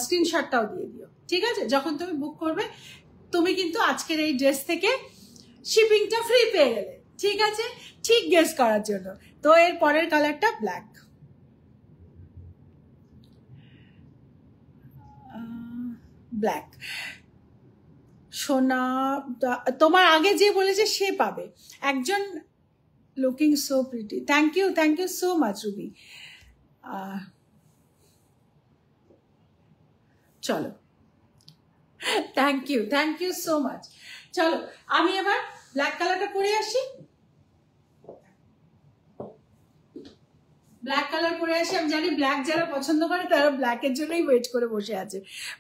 A: স্ক্রিনশটটাও দিয়ে দিও, ঠিক আছে। যখন তুমি বুক করবে তুমি কিন্তু আজকের এই ড্রেস থেকে শিপিংটা ফ্রি পেয়ে গেলে, ঠিক আছে, ঠিক গেস করার জন্য। তো এর পরের কালারটা ব্ল্যাক। ব্ল্যাক সোনা, তোমার আগে যে বলেছে সে পাবে একজন। Looking so pretty, thank you so much Ruby. চলো, থ্যাংক ইউ সো মাচ। চলো আমি এবার ব্ল্যাক কালারটা পরে আসি, ব্ল্যাক কালার পরে আসি। আমি জানি ব্ল্যাক যারা পছন্দ করে তারা ব্ল্যাকের জন্যই ওয়েট করে বসে আছে।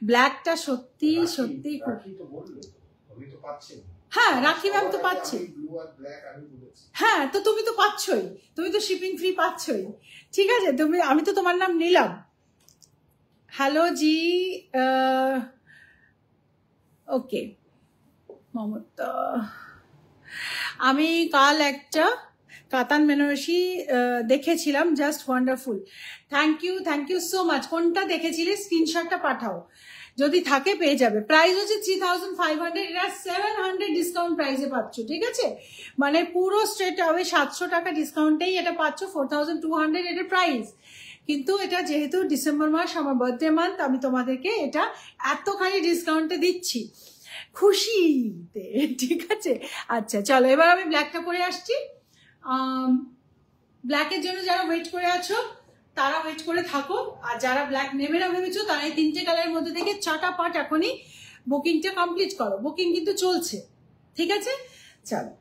A: ব্ল্যাকটা সত্যি সত্যি হ্যাঁ, রাখি ম্যাম তো পাচ্ছে, হ্যাঁ, তো তুমি তো পাচ্ছই, তুমি তো শিপিং ফ্রি পাচ্ছই, ঠিক আছে। আমি তো তোমার নাম নিলাম। হ্যালো জি, ওকে মমতা, আমি কাল একটা কাতান বেনারসি দেখেছিলাম, just wonderful. Thank you so much. কোনটা দেখেছিলে স্ক্রিনশটটা পাঠাও, যদি থাকে পেয়ে যাবে। প্রাইস হচ্ছে 3500, এটা 700 ডিসকাউন্ট প্রাইসে পাচ্ছ, ঠিক আছে, মানে পুরো স্ট্রেট হবে 700 টাকা ডিসকাউন্টেই এটা পাচ্ছ, 4200 এটার প্রাইস। কিন্তু এটা যেহেতু ডিসেম্বর মাস আমার বার্থডে মান্থ, আমি তোমাদেরকে এটা এতখানি ডিসকাউন্টে দিচ্ছি খুশিতে, ঠিক আছে। আচ্ছা চলো এবার আমি ব্ল্যাকটা পরে আসছি। ব্ল্যাকের জন্য যারা ওয়েট করে আছো তারা ওয়েট করে থাকো, আর যারা ব্ল্যাক নেবে না ভেবেছো তারা এই তিনটে কালারের মধ্যে থেকে 6টা পার্ট এখনই বুকিংটা কমপ্লিট করো, বুকিং কিন্তু চলছে, ঠিক আছে। চলো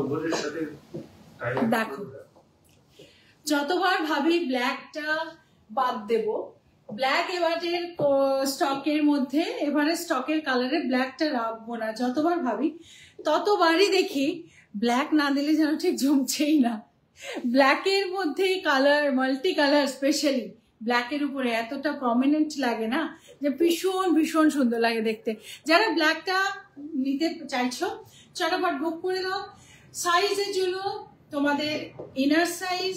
B: ওভারের সাথে
A: দেখো যতবার ভাবি ব্ল্যাকটা বাদ দেব, ব্ল্যাক এবারের স্টকের মধ্যে এবারে স্টকের কালারে ব্ল্যাকটা রাখবো না, যতবার ভাবি ততবারই দেখি ব্ল্যাক না দিলে যেন ঠিক জমছেই না। ব্ল্যাকের মধ্যে কালার, মাল্টি কালার, স্পেশালি ব্ল্যাকের উপরে এতটা প্রমিনেন্ট লাগে না যে ভীষণ ভীষণ সুন্দর লাগে দেখতে। যারা ব্ল্যাকটা নিতে চাইছো চটাপট বুক করে দাও। সাইজের জন্য তোমাদের ইনার সাইজ,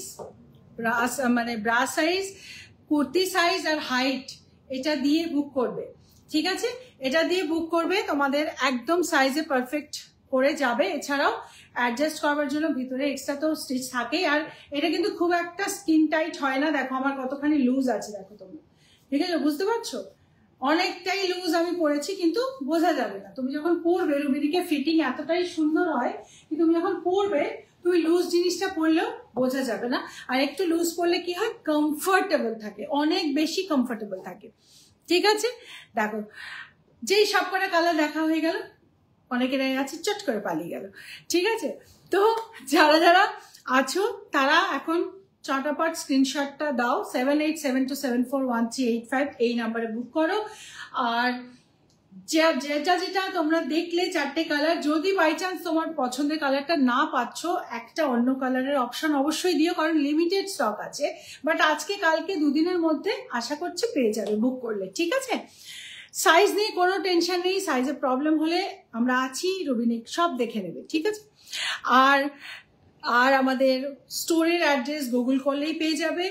A: মানে ব্রা সাইজ, কুর্তি সাইজ আর হাইট এটা দিয়ে বুক করবে, ঠিক আছে? এটা দিয়ে বুক করবে, তোমাদের একদম সাইজে পারফেক্ট করে যাবে। এছাড়াও অ্যাডজাস্ট করবার জন্য ভিতরে এক্সট্রা তো স্টিচ থাকেই। আর এটা কিন্তু খুব একটা স্কিন টাইট হয় না। দেখো আমার কতখানি লুজ আছে, দেখো তোমরা, ঠিক আছে? বুঝতে পারছো? অনেকটাই লুজ আমি পরেছি, কিন্তু বোঝা যাবে না। তুমি যখন পরবে, রুবিদিকে ফিটিং এতটাই সুন্দর হয় কি তুমি যখন পরবে তুমি লুজ জিনিসটা পরলেও বোঝা যাবে না। আর একটু লুজ পরলে কি হয়, কমফোর্টেবল থাকে, অনেক বেশি কমফোর্টেবল থাকে, ঠিক আছে? দেখো যেই সবকটা কালার দেখা হয়ে গেল, অনেকের আছে চট করে পালিয়ে গেল, ঠিক আছে? তো যারা যারা আছো তারা এখন চটাপট স্ক্রিনশটটা দাও, 7872741385 এই নাম্বারে বুক করো। আর যেটা যেটা তোমরা দেখলে চারটে কালার, যদি বাই চান্স তোমার পছন্দের কালারটা না পাচ্ছ, একটা অন্য কালারের অপশন অবশ্যই দিও, কারণ লিমিটেড স্টক আছে। বাট আজকে কালকে দুদিনের মধ্যে আশা করছি পেয়ে যাবে বুক করলে, ঠিক আছে? সাইজ নিয়ে কোনো টেনশন নেই, সাইজের প্রবলেম হলে আমরা আছি, রুবিনিক সব দেখে নেবে, ঠিক আছে? আর আর আমাদের স্টোরের অ্যাড্রেস গুগল করলেই পেয়ে যাবে।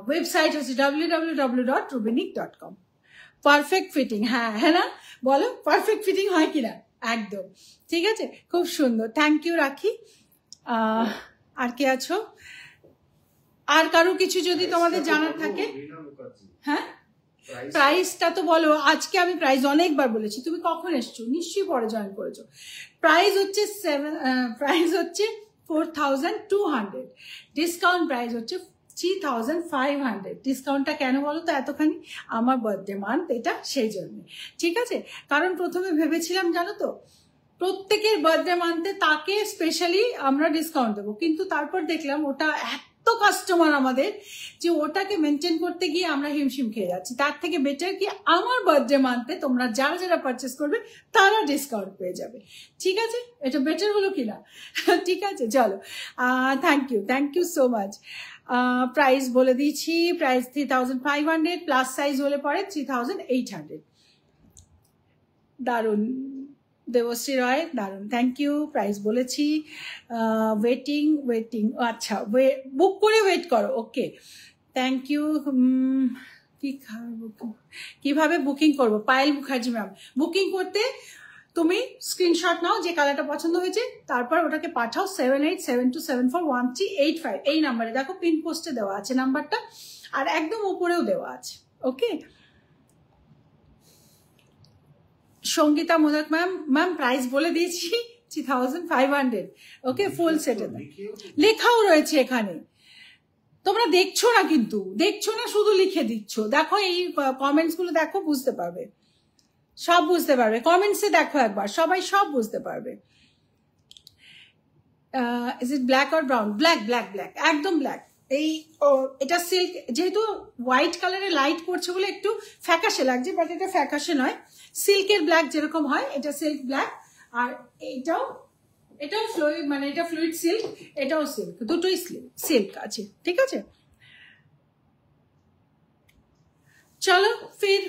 A: ওয়েবসাইট হচ্ছে www.rubinik.com। পারফেক্ট ফিটিং, হ্যাঁ হ্যাঁ না বলো, পারফেক্ট ফিটিং হয় কিনা? একদম, ঠিক আছে? খুব সুন্দর, থ্যাংক ইউ রাখি। আর কে আছো? আর কারো কিছু যদি তোমাদের জানার থাকে? হ্যাঁ, প্রাইসটা তো বলো। আজকে আমি প্রাইস অনেকবার বলেছি, তুমি কখন এসছো? নিশ্চয়ই পরে জয়েন করেছো। প্রাইস হচ্ছে 4200, ডিসকাউন্ট প্রাইস হচ্ছে 3500। ডিসকাউন্টটা কেন বলো তো এতখানি? আমার বার্থডে মান্থ এটা, সেই জন্য, ঠিক আছে? কারণ প্রথমে ভেবেছিলাম জানো তো প্রত্যেকের বার্থডে মান্থে তাকে স্পেশালি আমরা ডিসকাউন্ট দেবো, কিন্তু তারপর দেখলাম ওটা এত কাস্টমার আমাদের যে ওটাকে মেনটেন করতে গিয়ে আমরা হিমশিম খেয়ে যাচ্ছি। তার থেকে বেটার কি আমার বার্থডে মান্থে তোমরা যারা যারা পারচেস করবে তারা ডিসকাউন্ট পেয়ে যাবে, ঠিক আছে? এটা বেটার হলো কিনা? ঠিক আছে, চলো, thank you so much. Price বলে দিয়েছি, প্রাইস 3500, প্লাস সাইজ হলে পরে 3800। দারুণ দেবশ্রী রয়, দারুণ, থ্যাংক ইউ। প্রাইস বলেছি। ওয়েটিং, আচ্ছা বুক করে ওয়েট করো, ওকে, থ্যাংক ইউ। কিভাবে বুকিং করবো? পায়েল মুখার্জি ম্যাম, বুকিং করতে তুমি স্ক্রিনশট নাও যে কালারটা পছন্দ হয়েছে, তারপর ওটাকে পাঠাও 7872741385 এই নাম্বারে। দেখো পিন পোস্টে দেওয়া আছে নাম্বারটা, আর একদম উপরেও দেওয়া আছে, ওকে? সঙ্গীতা মোদক ম্যাম প্রাইস বলে দিয়েছি 3500, ওকে? ফুল সেটের লেখাও রয়েছে এখানে, তোমরা দেখছো না, কিন্তু দেখছো না, শুধু লিখে দিচ্ছ। দেখো এই কমেন্টস গুলো দেখো, বুঝতে পারবে, সব বুঝতে পারবে। কমেন্টসে দেখো একবার, সবাই সব বুঝতে পারবে। Is it black or brown? Black, একদম ব্ল্যাক। এটা সিল্ক, যেহেতু হোয়াইট কালারে লাইট পড়ছে বলে একটু ফ্যাকাশে লাগছে, বাট এটা ফ্যাকাশে নয়, সিল্কের ব্ল্যাক যেরকম হয় এটা সিল্ক ব্ল্যাক। আর এটাও ফ্লুইড, মানে এটা ফ্লুইড সিল্ক, এটাও সিল্ক, দুটোই সিল্ক আছে, ঠিক আছে? চলো ফির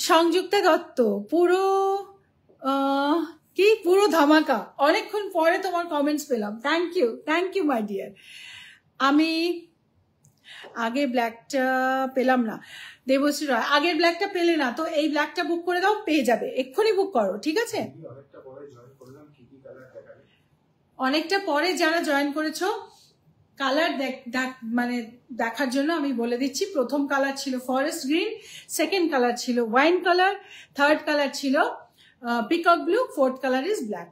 A: সংযুক্তা দত্ত, পুরো ধামাকা, অনেকক্ষণ পরে তোমার কমেন্টস পেলাম, থ্যাংক ইউ মাই ডিয়ার। আমি আগে ব্ল্যাকটা পেলাম না, দেবশ্রী রয়, আগের ব্ল্যাকটা পেলে না তো এই ব্ল্যাকটা বুক করে দাও, পেয়ে যাবে, এক্ষুনি বুক করো, ঠিক আছে? অনেকটা পরে যারা জয়েন করেছো কালার মানে দেখার জন্য আমি বলে দিচ্ছি। প্রথম কালার ছিল ফরেস্ট গ্রিন, সেকেন্ড কালার ছিল ওয়াইন কালার, থার্ড কালার ছিল peacock blue, fourth colour is black.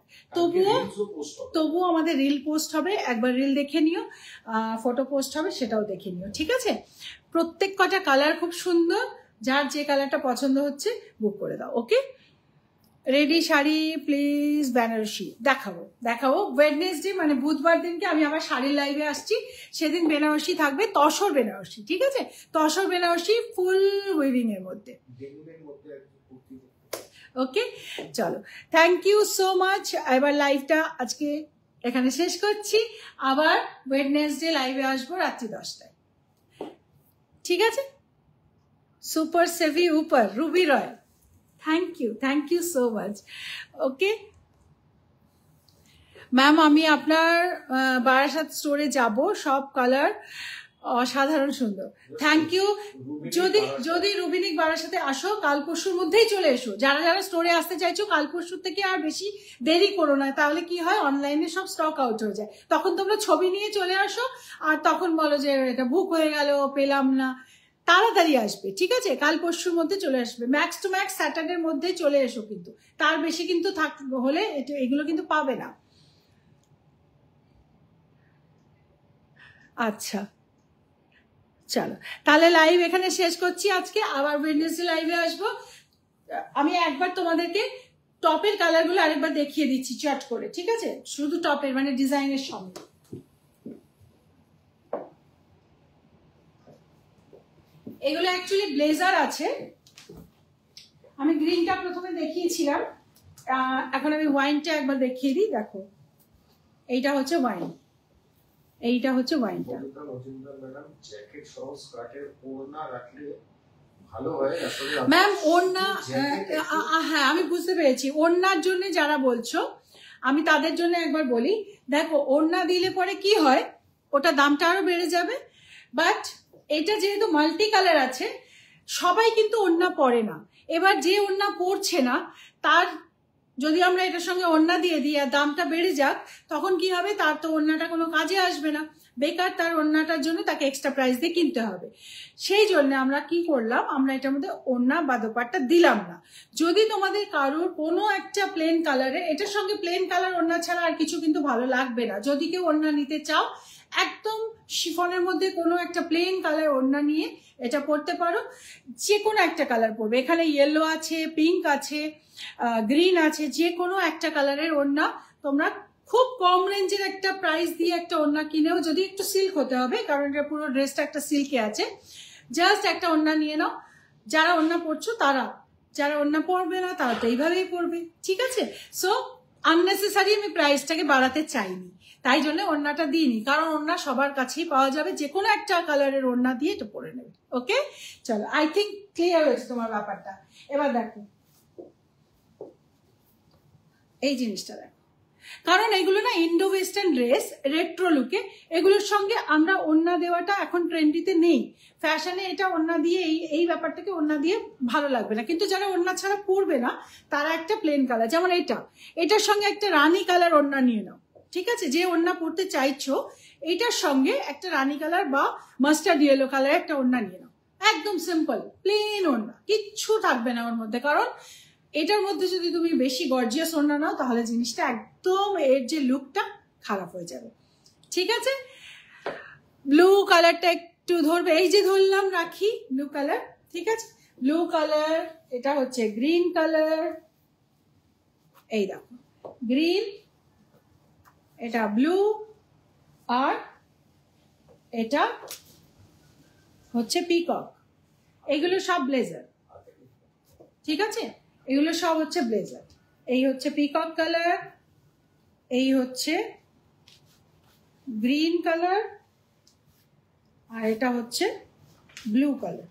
A: তবুও আমাদের রিল পোস্ট হবে, একবার রিল দেখে নিও, ফটো পোস্ট হবে, সেটাও দেখে নিও, ঠিক আছে? প্রত্যেক কটা কালার খুব সুন্দর, যার যে কালারটা পছন্দ হচ্ছে বুক করে দাও, ওকে? রেডি শাড়ি প্লিজ বেনারসি দেখাবো ওয়েডনেসডে মানে বুধবার দিনকে আমি আবার শাড়ির লাইভে আসছি, সেদিন বেনারসি থাকবে, তসর বেনারসি, ঠিক আছে, তসর বেনারসি ফুল উইভিং এর মধ্যে। ওকে চলো, থ্যাংক ইউ সো মাচ। এবার লাইভটা আজকে এখানে শেষ করছি, আবার ওয়েডনেসডে লাইভে আসবো রাত্রি 10টায়, ঠিক আছে। সুপার সেভি উপর Ruby Roy, thank you so much. Okay ma'am, আমি আপনার বারাসাত স্টোরে যাব, সব কালার অসাধারণ সুন্দর, থ্যাংক ইউ। যদি রুবিনিক বারাসাতে আসো কাল পরশুর মধ্যেই চলে এসো, যারা স্টোরে আসতে চাইছো কাল পরশুর থেকে আর বেশি দেরি করো না, তাহলে কি হয় অনলাইনে সব স্টক আউট হয়ে যায়, তখন তোমরা ছবি নিয়ে চলে আসো আর তখন বলো যে এটা বুক হয়ে গেল পেলাম না, তাড়াতাড়ি আসবে, ঠিক আছে, কাল পরশুর মধ্যে চলে আসবে, ম্যাক্স টু ম্যাক্স স্যাটারডের মধ্যে চলে এসো, কিন্তু তার বেশি কিন্তু হলে এগুলো কিন্তু পাবে না। আচ্ছা চলো তাহলে লাইভ এখানে শেষ করছি আজকে, আবার ওয়েডনেসডে লাইভে আসবো। আমি একবার তোমাদেরকে টপের কালারগুলো আরেকবার দেখিয়ে দিচ্ছি চট করে, ঠিক আছে, শুধু টপের মানে ডিজাইনের সঙ্গে। এগুলো অ্যাকচুয়ালি ব্লেজার আছে, আমি গ্রিনটা প্রথমে দেখিয়েছিলাম, এখন আমি ওয়াইনটা একবার দেখিয়ে দিই। দেখো এইটা হচ্ছে ওয়াইন, এইটা হচ্ছে ওয়াইনটা। ম্যাম ওড়না, হ্যাঁ আমি বুঝতে পেরেছি, ওড়নার জন্য যারা বলছো আমি তাদের জন্য একবার বলি, দেখো ওড়না দিলে পরে কি হয় ওটা দামটা আরো বেড়ে যাবে, বাট এটা যেহেতু মাল্টি কালার আছে সবাই কিন্তু ওড়না পরে না, এবার যে ওড়না পরছে না তার যদি আমরা এটার সঙ্গে ওড়না দিয়ে দিই আর দামটা বেড়ে যাক, তখন কি হবে, তার তো ওড়নাটা কোনো কাজে আসবে না, বেকার তার ওড়নাটার জন্য তাকে এক্সট্রা প্রাইস দিয়ে কিনতে হবে। সেই জন্য আমরা কি করলাম, আমরা এটার মধ্যে ওড়না বা দোপাট্টা দিলাম না। যদি তোমাদের কারোর কোনো একটা প্লেন কালারে, এটার সঙ্গে প্লেন কালার ওড়না ছাড়া আর কিছু কিন্তু ভালো লাগবে না, যদি কেউ ওড়না নিতে চাও একদম শিফনের মধ্যে কোনো একটা প্লেন কালার ওড়না নিয়ে এটা পরতে পারো, যে কোনো একটা কালার পরবে, এখানে ইয়েলো আছে, পিঙ্ক আছে, গ্রিন আছে, যে কোনো একটা কালারের ওড়না তোমরা খুব কম রেঞ্জের একটা প্রাইস দিয়ে একটা ওড়না কিনেও, যদি একটু সিল্ক হতে হবে কারণ এটা পুরো ড্রেসটা একটা সিল্কে আছে, জাস্ট একটা ওড়না নিয়ে নাও, যারা ওড়না পরছো তারা, যারা ওড়না পরবে না তারা তো এইভাবেই পরবে, ঠিক আছে। সো আননেসেসারি আমি প্রাইসটাকে বাড়াতে চাইনি, তাই জন্য ওড়নাটা দিইনি, কারণ ওড়না সবার কাছেই পাওয়া যাবে, যে কোনো একটা কালারের ওড়না দিয়ে এটা পরে নেবে। ওকে চলো, আই থিঙ্ক ক্লিয়ার হয়েছে তোমার ব্যাপারটা। এবার দেখো এই জিনিসটা দেখো, কারণ এগুলো না ইন্ডো ওয়েস্টার্ন ড্রেস রেট্রো লুকে, এগুলোর সঙ্গে আমরা ওড়না দেওয়াটা এখন ট্রেন্ডিতে নেই, ফ্যাশনে এটা ওড়না দিয়ে এই ব্যাপারটাকে ওড়না দিয়ে ভালো লাগবে না, কিন্তু যারা ওড়না ছাড়া পরবে না তারা একটা প্লেন কালার, যেমন এটার সঙ্গে একটা রানী কালার ওড়না নিয়ে নাও, ঠিক আছে, যে ওড়না পরতে চাইছো এইটার সঙ্গে একটা রানী কালার বা মাস্টার্ড ইয়েলো কালার একটা ওড়না নিয়ে নাও, একদম সিম্পল প্লেন ওড়না, কিচ্ছু থাকবে না ওর মধ্যে, কারণ এটার মধ্যে যদি তুমি বেশি গর্জিয়াস ওড়না নাও তাহলে জিনিসটা একদম এর যে লুকটা খারাপ হয়ে যাবে, ঠিক আছে। ব্লু কালারটা একটু ধরবে, এই যে ধরলাম রাখি ব্লু কালার, ঠিক আছে, ব্লু কালার, এটা হচ্ছে গ্রিন কালার, এই দেখো গ্রিন, এটা ব্লু, আর এটা হচ্ছে পিকক, এগুলো সব ব্লেজার, ঠিক আছে, এগুলো সব হচ্ছে ব্লেজার, এই হচ্ছে পিকক কালার, এই হচ্ছে গ্রিন কালার, আর এটা হচ্ছে ব্লু কালার,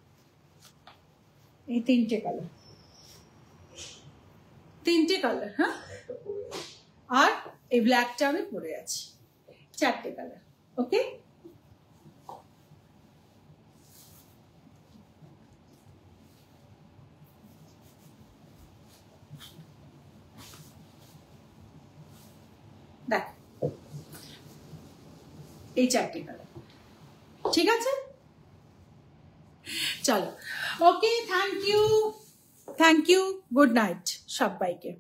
A: এই তিনটে কালার, হ্যাঁ, আর এই ব্ল্যাকটা আমি পরে আছি, চারটে কালার। ওকে দেখ এই চারটে কালার, ঠিক আছে, চলো ওকে, থ্যাংক ইউ, গুড নাইট সবাইকে।